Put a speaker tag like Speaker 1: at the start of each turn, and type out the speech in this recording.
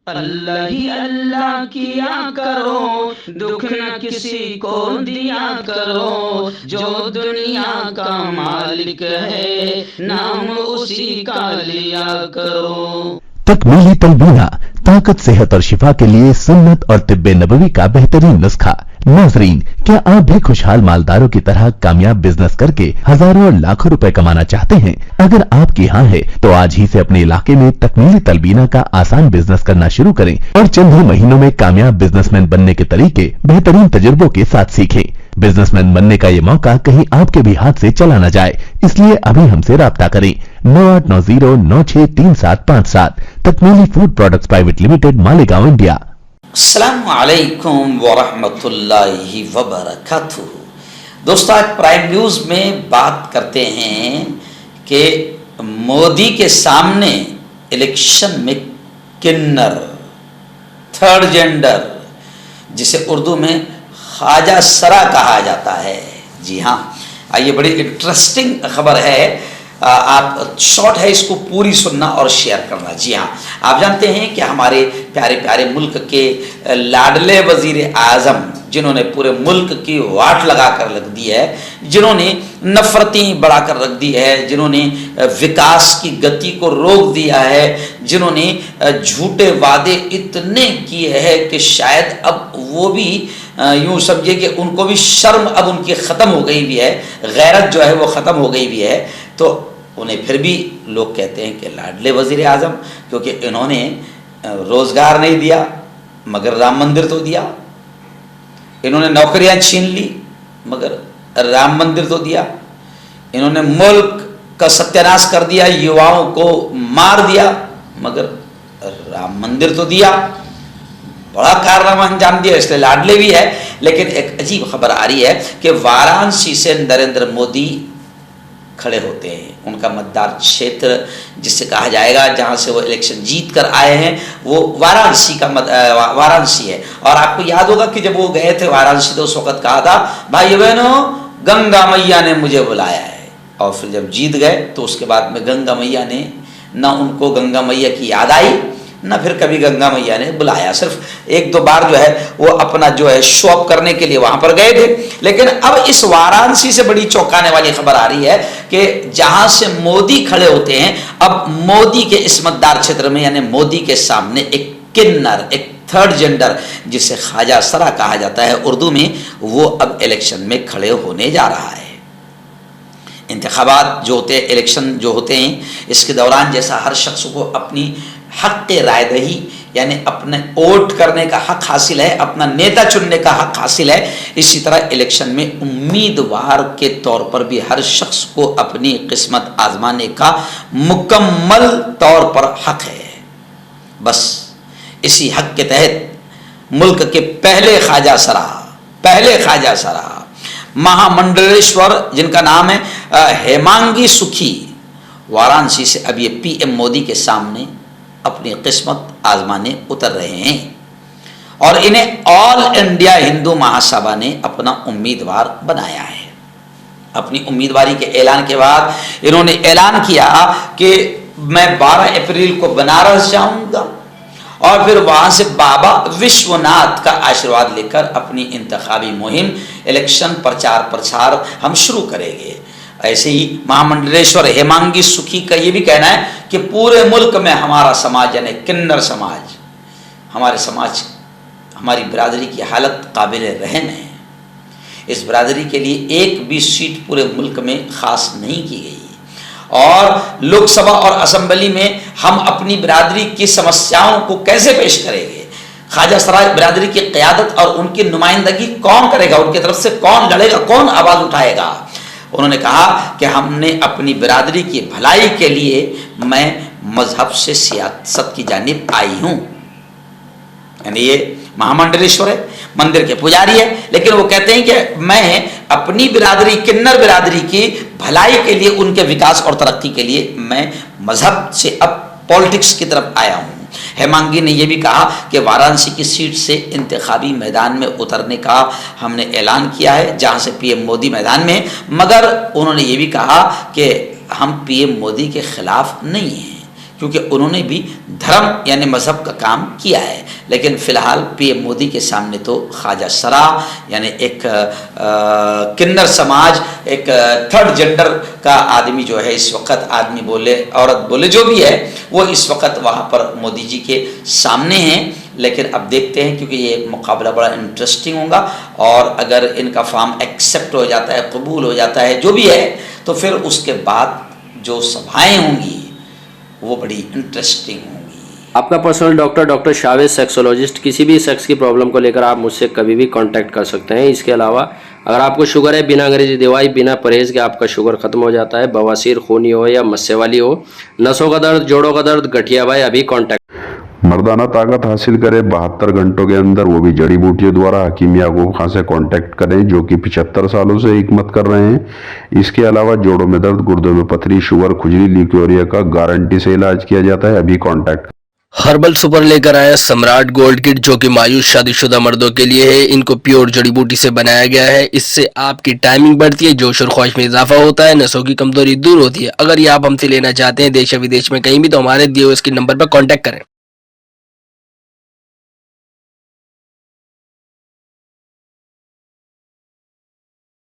Speaker 1: अल्लाह ही अल्लाह किया करो, दुख न किसी को दिया करो, जो दुनिया का मालिक है नाम उसी का लिया करो।
Speaker 2: तकमीली तलबीना, ताकत, सेहत और शिफा के लिए सुन्नत और तिब्बे नबवी का बेहतरीन नुस्खा। नाजरीन, क्या आप भी खुशहाल मालदारों की तरह कामयाब बिजनेस करके हजारों और लाखों रुपए कमाना चाहते हैं? अगर आपकी हाँ है तो आज ही से अपने इलाके में तकमीली तलबीना का आसान बिजनेस करना शुरू करें और चंद ही महीनों में कामयाब बिजनेसमैन बनने के तरीके बेहतरीन तजुर्बों के साथ सीखें। बिजनेसमैन बनने का ये मौका कहीं आपके भी हाथ से चला न जाए, इसलिए अभी हमसे राब्ता करें 9890963757। Takmili food products private limited, Malegaon, India.
Speaker 3: अस्सलामु अलैकुम वरहमतुल्लाहि वबरकातुहू। दोस्तों, आज प्राइम न्यूज़ में बात करते हैं कि मोदी के सामने इलेक्शन में किन्नर, थर्ड जेंडर, जिसे उर्दू में ख्वाजा सरा कहा जाता है। जी हाँ, ये बड़ी इंटरेस्टिंग खबर है। आप शॉर्ट है, इसको पूरी सुनना और शेयर करना। जी हाँ, आप जानते हैं कि हमारे प्यारे प्यारे मुल्क के लाडले वजीर आज़म, जिन्होंने पूरे मुल्क की वाट लगा कर रख दी है, जिन्होंने नफरतें बढ़ा कर रख दी है, जिन्होंने विकास की गति को रोक दिया है, जिन्होंने झूठे वादे इतने किए हैं कि शायद अब वो भी यूँ समझिए कि उनको भी शर्म अब उनकी ख़त्म हो गई भी है, गैरत जो है वो ख़त्म हो गई भी है। तो उन्हें फिर भी लोग कहते हैं कि लाडले वज़ीर आज़म, क्योंकि इन्होंने रोज़गार नहीं दिया मगर राम मंदिर तो दिया, इन्होंने नौकरियां छीन ली मगर राम मंदिर तो दिया, इन्होंने मुल्क का सत्यानाश कर दिया, युवाओं को मार दिया मगर राम मंदिर तो दिया। बड़ा कारनामा अंजाम दिया, इसलिए लाडले भी है। लेकिन एक अजीब खबर आ रही है कि वाराणसी से नरेंद्र मोदी खड़े होते हैं। उनका मतदार क्षेत्र जिसे कहा जाएगा, जहां से वो इलेक्शन जीत कर आए हैं, वो वाराणसी का वाराणसी है। और आपको याद होगा कि जब वो गए थे वाराणसी तो उस वक्त कहा था, भाई बहनों, गंगा मैया ने मुझे बुलाया है। और फिर जब जीत गए तो उसके बाद में गंगा मैया ने, ना उनको गंगा मैया की याद आई, ना फिर कभी गंगा मैया ने बुलाया। सिर्फ एक दो बार जो है वो अपना जो है शो अप करने के लिए वहां पर गए थे। लेकिन अब इस वाराणसी से बड़ी चौंकाने वाली खबर आ रही है कि जहां से मोदी खड़े होते हैं, अब मोदी के इस मतदार क्षेत्र में, यानी मोदी के सामने एक किन्नर, एक थर्ड जेंडर, जिसे ख्वाजा सरा कहा जाता है उर्दू में, वो अब इलेक्शन में खड़े होने जा रहा है। इंतखाबात जो होते हैं, इलेक्शन जो होते हैं, इसके दौरान जैसा हर शख्स को अपनी हक के राय दही, यानी अपने वोट करने का हक हासिल है, अपना नेता चुनने का हक हासिल है, इसी तरह इलेक्शन में उम्मीदवार के तौर पर भी हर शख्स को अपनी किस्मत आजमाने का मुकम्मल तौर पर हक है। बस इसी हक के तहत मुल्क के पहले ख्वाजा सरा महामंडलेश्वर, जिनका नाम है हेमांगी सुखी, वाराणसी से अब ये पीएम मोदी के सामने अपनी किस्मत आजमाने उतर रहे हैं। और इन्हें ऑल इंडिया हिंदू महासभा ने अपना उम्मीदवार बनाया है। अपनी उम्मीदवारी के ऐलान के बाद इन्होंने ऐलान किया कि मैं 12 अप्रैल को बनारस जाऊंगा और फिर वहां से बाबा विश्वनाथ का आशीर्वाद लेकर अपनी इंतखाबी मुहिम, इलेक्शन प्रचार प्रसार हम शुरू करेंगे। ऐसे ही महामंडलेश्वर हेमांगी सुखी का ये भी कहना है कि पूरे मुल्क में हमारा समाज, यानी किन्नर समाज, हमारे समाज, हमारी बिरादरी की हालत काबिल रहम है। इस बिरादरी के लिए एक भी सीट पूरे मुल्क में खास नहीं की गई और लोकसभा और असेंबली में हम अपनी बिरादरी की समस्याओं को कैसे पेश करेंगे? ख्वाजा सरा बिरादरी की क़यादत और उनकी नुमाइंदगी कौन करेगा? उनकी तरफ से कौन लड़ेगा? कौन आवाज़ उठाएगा? उन्होंने कहा कि हमने अपनी बिरादरी की भलाई के लिए मैं मजहब से सियासत की जानिब आई हूँ। यानी ये महामंडलेश्वर है, मंदिर के पुजारी है, लेकिन वो कहते हैं कि मैं अपनी बिरादरी, किन्नर बिरादरी की भलाई के लिए, उनके विकास और तरक्की के लिए मैं मजहब से अब पॉलिटिक्स की तरफ आया हूँ। हेमांगी ने यह भी कहा कि वाराणसी की सीट से इंतखाबी मैदान में उतरने का हमने ऐलान किया है, जहां से पीएम मोदी मैदान में, मगर उन्होंने ये भी कहा कि हम पीएम मोदी के खिलाफ नहीं हैं, क्योंकि उन्होंने भी धर्म यानी मज़हब का काम किया है। लेकिन फ़िलहाल पीएम मोदी के सामने तो ख्वाजा सरा यानी एक किन्नर समाज, एक थर्ड जेंडर का आदमी जो है इस वक्त, आदमी बोले औरत बोले जो भी है, वो इस वक्त वहाँ पर मोदी जी के सामने हैं। लेकिन अब देखते हैं, क्योंकि ये मुकाबला बड़ा इंटरेस्टिंग होगा और अगर इनका फॉर्म एक्सेप्ट हो जाता है, कबूल हो जाता है, जो भी है, तो फिर उसके बाद जो सभाएं होंगी वो बड़ी इंटरेस्टिंग होंगी।
Speaker 4: आपका पर्सनल डॉक्टर शावेज सेक्सोलॉजिस्ट। किसी भी सेक्स की प्रॉब्लम को लेकर आप मुझसे कभी भी कांटेक्ट कर सकते हैं। इसके अलावा अगर आपको शुगर है, बिना अंग्रेजी दवाई, बिना परहेज के आपका शुगर खत्म हो जाता है, बवासीर, खूनी हो या मस्से वाली हो, नसों का दर्द, जोड़ों का दर्द, गठिया भाई, अभी कांटेक्ट।
Speaker 5: मर्दाना ताकत हासिल करे 72 घंटों के अंदर, वो भी जड़ी बूटियों द्वारा। हकीम याकूब खान से कांटेक्ट करें, जो कि 75 सालों से हिकमत कर रहे हैं। इसके अलावा जोड़ों में दर्द, गुर्दों में पथरी, शुगर, खुजली, ल्यूकेरिया का गारंटी से इलाज किया जाता है। अभी कांटेक्ट।
Speaker 6: हर्बल सुपर लेकर आया सम्राट गोल्ड किट, जो कि मायूस शादीशुदा मर्दों के लिए है। इनको प्योर जड़ी बूटी से बनाया गया है। इससे आपकी टाइमिंग बढ़ती है, जोश और ख्वाहिश में इजाफा होता है, नसों की कमजोरी दूर होती है। अगर ये आप हमसे लेना चाहते हैं देश या विदेश में कहीं भी, तो हमारे दिए हुए इसके नंबर पर कांटेक्ट करें।